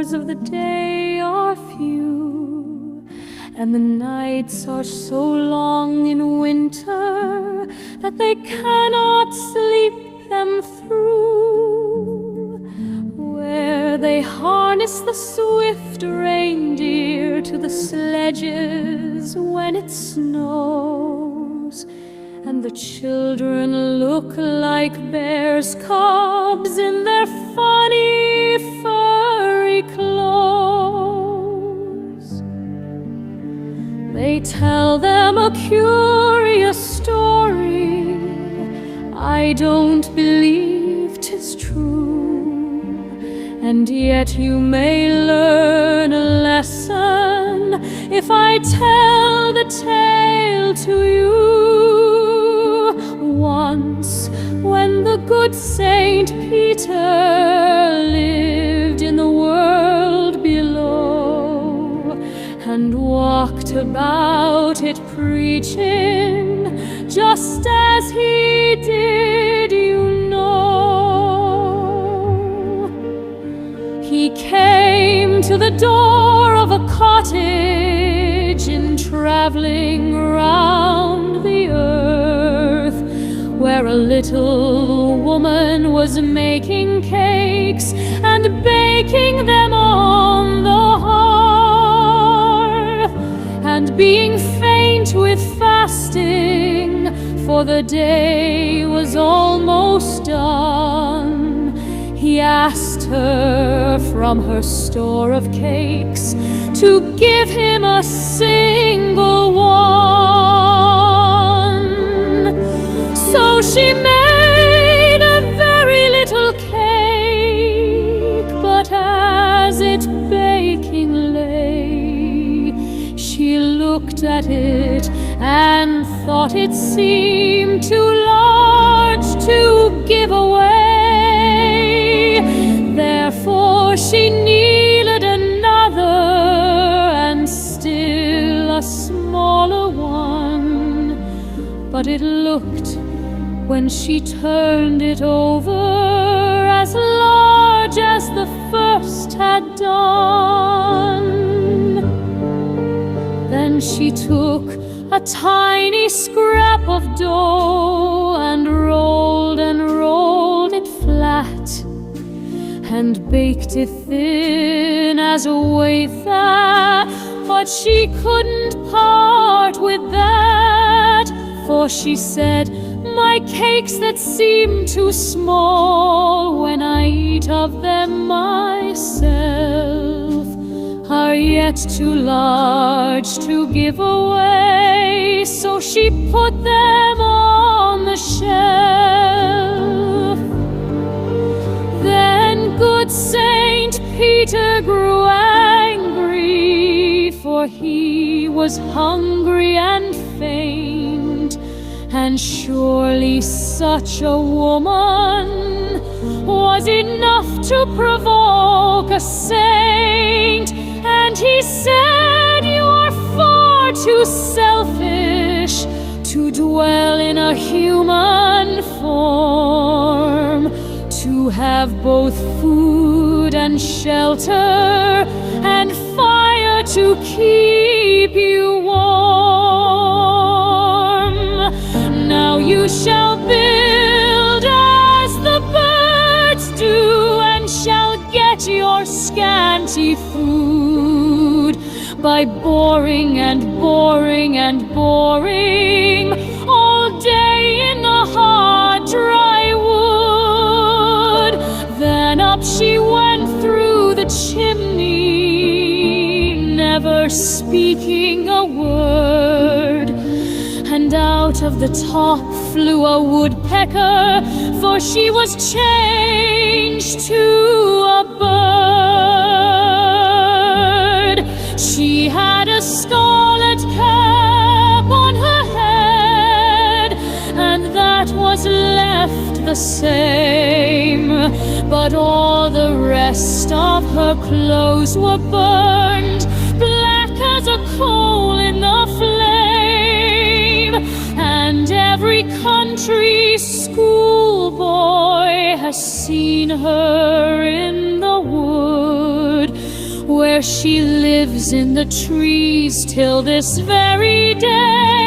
hours of the day are few, and the nights are so long in winter that they cannot sleep them through. Where they harness the swift reindeer to the sledges when it snows, and the children look like bears' cubs in their funny furry clothes. They tell them a curious story. I don't believe 'tis true, and yet you may learn a lesson if I tell the tale to you. Once, when the good Saint Peter lived in the world below, and walked about it preaching, just as he did, you know. He came to the door of a cottage in traveling round the earth, where a little woman was making cakes and baking them on the hearth. And being faint with fasting, for the day was almost done, he asked her from her store of cakes to give him a single one. So she made a very little cake, but as it baking lay, she looked at it and thought it seemed too large to give away. Therefore she needed another and still a smaller one. But it looked, when she turned it over, as large as the first had done. Then she took a tiny scrap of dough and rolled it flat, and baked it thin as a wafer. But she couldn't part with that, for she said, my cakes that seem too small when I eat of them myself are yet too large to give away. So she put them on the shelf. Then good Saint Peter grew angry, for he was hungry and faint, and surely such a woman was enough to provoke a saint. And he said, you are far too selfish to dwell in a human form, to have both food and shelter and fire to keep you warm. Now you shall build as the birds do, and shall get your scanty food by boring and boring and boring all day in the hard dry wood. Then up she went through the chimney, never speaking a word. And out of the top flew a woodpecker, for she was changed to a bird. She had a scarlet cap on her head, and that was left the same. But all the rest of her clothes were burned black as a coal in the flame. And every country schoolboy has seen her in the wood, where she lives in the trees till this very day.